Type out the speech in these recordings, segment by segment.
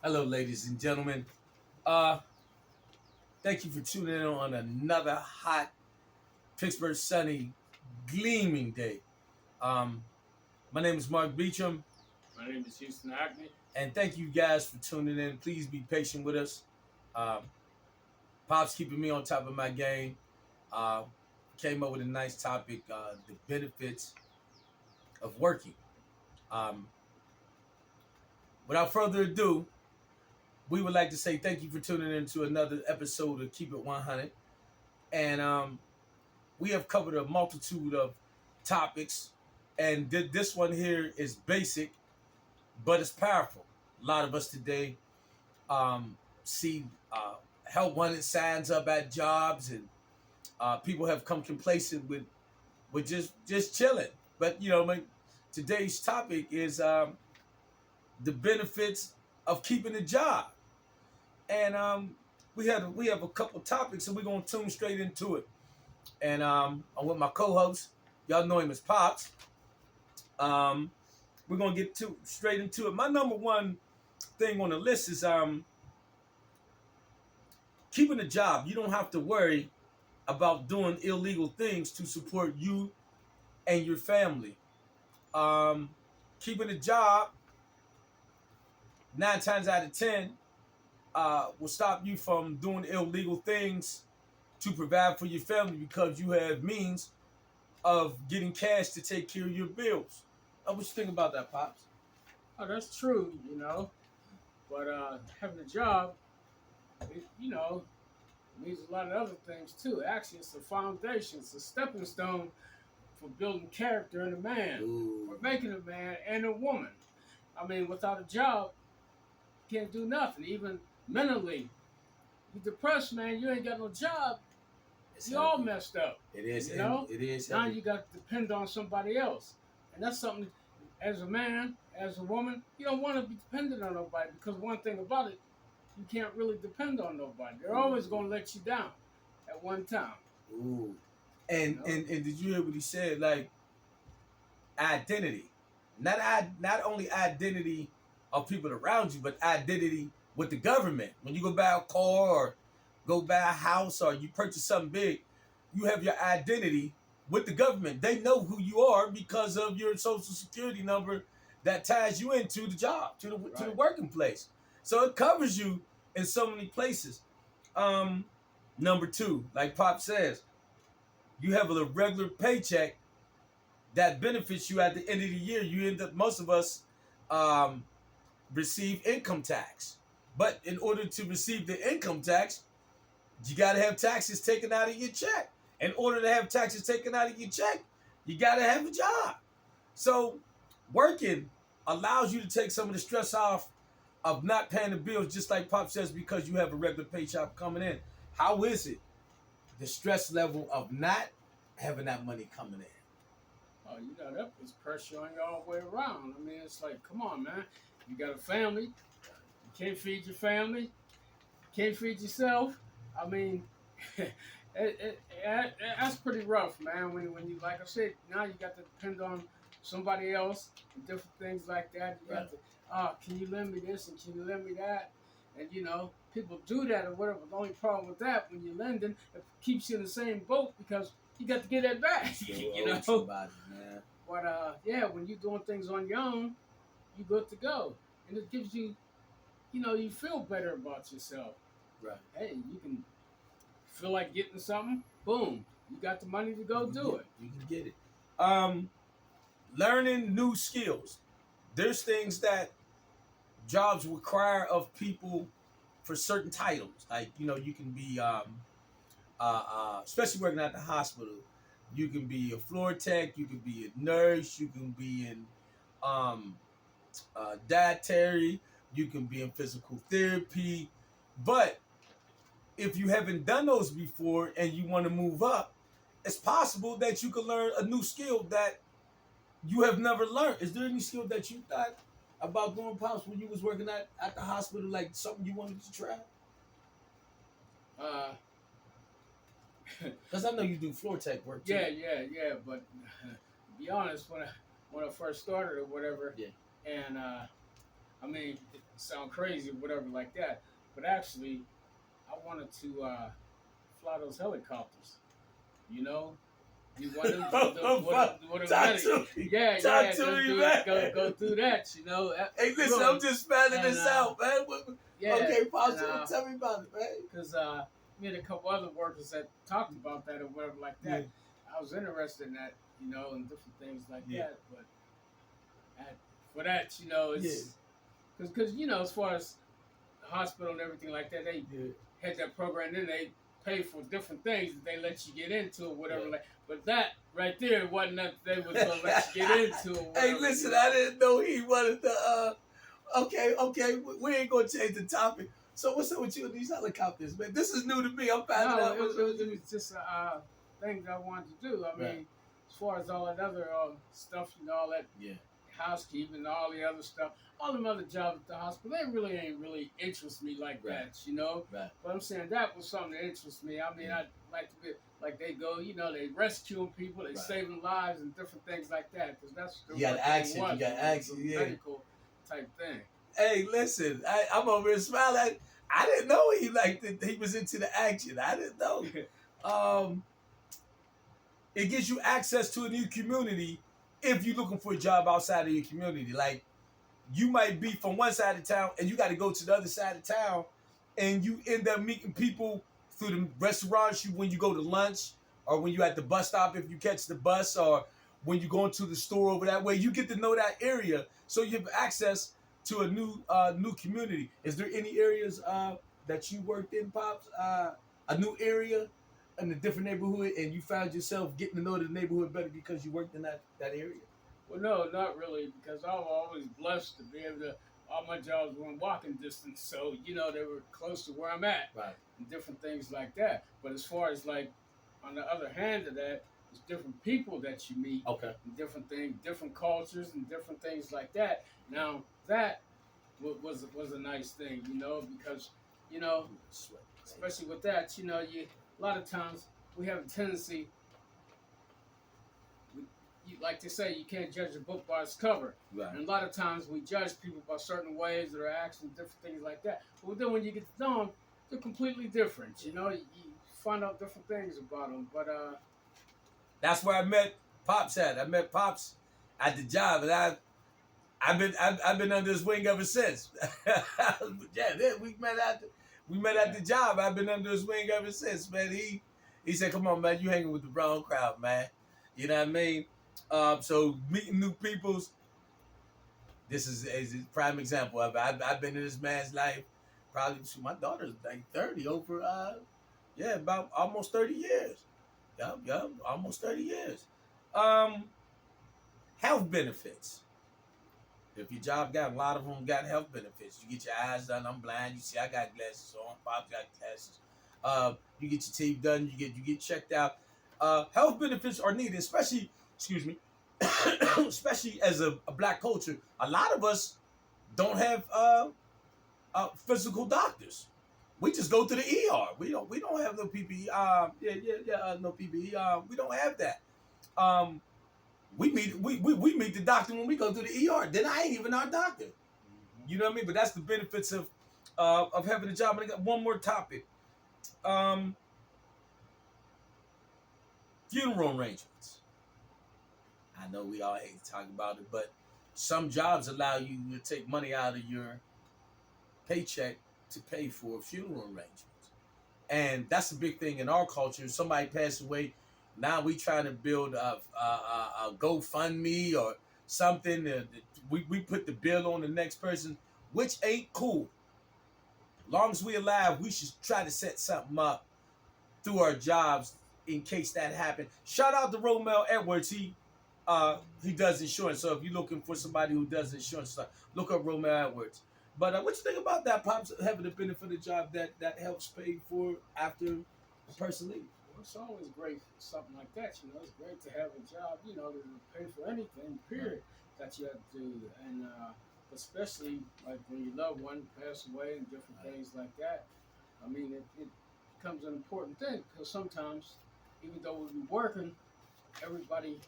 Hello, ladies and gentlemen. Uh, Thank you for tuning in on another hot Pittsburgh sunny, gleaming day. Um, my name is Mark Beecham, My name is Houston Acme. and thank you guys for tuning in. Please be patient with us. Um, Pop's keeping me on top of my game. Uh, Came up with a nice topic: the benefits of working. Um, Without further ado, we would like to say thank you for tuning in to another episode of Keep It 100. And we have covered a multitude of topics, and this one here is basic, but it's powerful. A lot of us today see help wanted signs up at jobs, and people have come complacent with just chilling. But today's topic is the benefits of keeping a job, and we have a couple topics, and we're gonna tune straight into it. And I'm with my co-host. Y'all know him as Pops. Um, we're gonna get to straight into it. My number one thing on the list is keeping a job. You don't have to worry about doing illegal things to support you and your family. Um, Keeping a job 9 times out of 10 will stop you from doing illegal things to provide for your family because you have means of getting cash to take care of your bills. What you think about that, Pops? Oh, that's true. But having a job, it means a lot of other things too. Actually, it's a foundation, it's a stepping stone for building character in a man, Ooh. for making a man and a woman. I mean, without a job, you can't do nothing. Even mentally, you depressed, man. You ain't got no job. It's You all heavy. messed up. It is. You know. It is Now heavy. you got to depend on somebody else, and that's something. As a man, as a woman, you don't want to be dependent on nobody because one thing about it, you can't really depend on nobody. They're always going to let you down at one time. Ooh. You And know? and and did you hear what he said? Like identity, not only identity of people around you, but identity with the government. When you go buy a car or go buy a house or you purchase something big, you have your identity with the government. They know who you are because of your social security number that ties you into the job, to the Right. working place. So it covers you in so many places. Um, Number two, like Pop says, you have a regular paycheck that benefits you at the end of the year. You end up, most of us um, receive income tax. But in order to receive the income tax, you got to have taxes taken out of your check. In order to have taxes taken out of your check, you got to have a job. So working allows you to take some of the stress off of not paying the bills, just like Pop says, because you have a regular paycheck coming in. How is it? The stress level of not having that money coming in. Oh, that puts pressure on you all the way around. I mean, it's like, come on, man. You got a family. You can't feed your family. You can't feed yourself. I mean, that's pretty rough, man. When you, like I said, now you got to depend on somebody else and different things like that. You got to, can you lend me this and can you lend me that? And people do that or whatever. The only problem with that, when you're lending, it keeps you in the same boat because you got to get that back. you know. Somebody, man. But yeah, when you're doing things on your own, you good to go, and it gives you, you feel better about yourself. Right. Hey, you can feel like getting something, boom, you got the money to go do it. You can get it. Um, Learning new skills. There's things that jobs require of people for certain titles. Like you can be, especially working at the hospital. You can be a floor tech. You can be a nurse. You can be in um, dietary. You can be in physical therapy. But if you haven't done those before and you want to move up, it's possible that you could learn a new skill that you have never learned. Is there any skill that you thought about doing, Pops, when you was working at the hospital, like something you wanted to try? Uh, Because I know you do floor tech work too. yeah. But to be honest, when I first started or whatever, Yeah. and I mean, it sound crazy or whatever like that, but actually, I wanted to fly those helicopters. You know, be one of them, one of the Talk medic. to me. Yeah, Talk yeah, to me, go through that. You know, Hey, listen, I'm really. just spelling And this out, man. yeah, Okay, Pops, and tell me about it, man. because me and a couple other workers that talked about that or whatever like Yeah, that. I was interested in that, you know, and different things like yeah, that. But at, for that, you know, yeah, it's because you know, as far as the hospital and everything like that, they yeah. had that program. Then they pay for different things that they let you get into or whatever. Yeah. Like, but that right there wasn't nothing they was gonna let you get into. Or whatever, Hey, listen, you know? I didn't know he wanted to. Okay, we ain't gonna change the topic. So what's up with you and these helicopters, man? This is new to me. I'm finding No, out. it was just a thing that I wanted to do. I mean, Right. as far as all that other stuff, you know, all that Yeah, housekeeping, all the other stuff, all them other jobs at the hospital, they really ain't really interest me like Right. that, you know. right. But I'm saying that was something that interests me. I mean, Yeah. I'd like to be like they go, you know, they rescuing people, they Right. saving lives and different things like that, because that's You got what action, they was. you got It was action, a yeah. medical type thing. Hey, listen, I'm over here smiling. I didn't know he liked it. He was into the action. I didn't know. It gives you access to a new community if you're looking for a job outside of your community. Like you might be from one side of town and you got to go to the other side of town, and you end up meeting people through the restaurants when you go to lunch, or when you at the bus stop if you catch the bus, or when you go into the store over that way. You get to know that area, so you have access to a new community. Is there any areas that you worked in, Pops? A new area in a different neighborhood, and you found yourself getting to know the neighborhood better because you worked in that area? Well, no, not really, because I was always blessed to be able to. All my jobs were in walking distance, so you know they were close to where I'm at, Right. and different things like that. But as far as like, on the other hand of that, there's different people that you meet, Okay. and different things, different cultures, and different things like that. Now that was a nice thing, you know, because you know, especially with that, you know, you a lot of times we have a tendency you, like they say, you can't judge a book by its cover. Right. And a lot of times we judge people by certain ways, their actions, different things like that. But then when you get to know them, they're completely different. You know, you find out different things about them. But That's where I met Pops at. I met Pops at the job, and I've been under his wing ever since. Yeah, we met at the job. I've been under his wing ever since, man. He said, "Come on, man, you hanging with the wrong crowd, man." You know what I mean? So meeting new peoples. This is a prime example of it. I've been in this man's life. Probably my daughter's like 30 over. About almost 30 years. Yup, almost 30 years. Health benefits. If your job got a lot of them got health benefits. You get your eyes done. I'm blind. You see, I got glasses on. Pop got glasses. You get your teeth done. You get checked out. Health benefits are needed, especially excuse me, especially as a black culture. A lot of us don't have physical doctors. We just go to the ER. We don't have no PPE. No PPE. We don't have that. We meet the doctor when we go to the ER. Then I ain't even our doctor. You know what I mean? But that's the benefits of having a job. And I got one more topic. Funeral arrangements. I know we all hate to talk about it, but some jobs allow you to take money out of your paycheck to pay for funeral arrangements. And that's a big thing in our culture. If somebody passed away, now we trying to build a GoFundMe or something. We put the bill on the next person, which ain't cool. Long as we alive, we should try to set something up through our jobs in case that happened. Shout out to Romel Edwards. He does insurance. So if you're looking for somebody who does insurance, look up Romel Edwards. But what you think about that, Pops, having the benefit of the job that helps pay for after the person leaves? Well, it's always great for something like that. You know, it's great to have a job. You know, to pay for anything. Period. That you have to do, and especially like when your loved one pass away and different things like that. I mean, it becomes an important thing because sometimes, even though we're working, everybody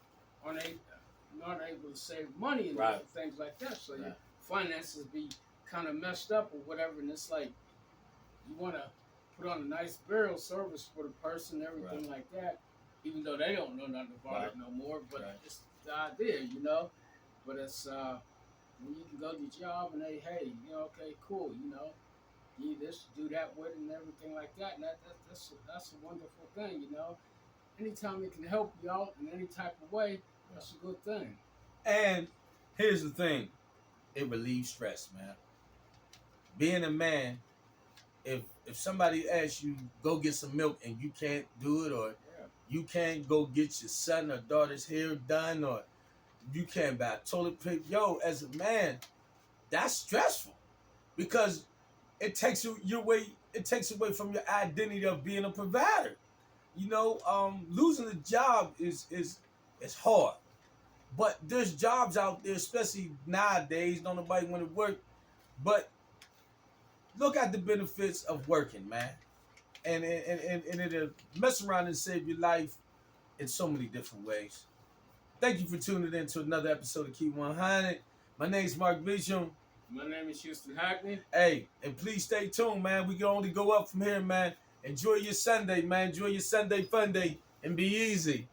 aren't able to save money and different things like that. So you finances be kind of messed up or whatever, and it's like you want to put on a nice burial service for the person, everything like that, even though they don't know nothing about it no more. But it's the idea, you know. But it's when you can go to your job and hey, you know, okay, cool, you know, do this, do that with, it and everything like that, and that's a wonderful thing, you know. Anytime it can help you out in any type of way, that's a good thing. And here's the thing, it relieves stress, man. Being a man, if somebody asks you go get some milk and you can't do it, or you can't go get your son or daughter's hair done, or you can't buy toilet paper, yo, as a man, that's stressful because it takes you away. It takes away from your identity of being a provider. You know, losing a job is hard, but there's jobs out there, especially nowadays. Don't nobody want to work, but look at the benefits of working, man, and it'll mess around and save your life in so many different ways. Thank you for tuning in to another episode of Keep 100. My name's Mark Bisham. My name is Houston Hackney. Hey, and please stay tuned, man. We can only go up from here, man. Enjoy your Sunday, man. Enjoy your Sunday fun day and be easy.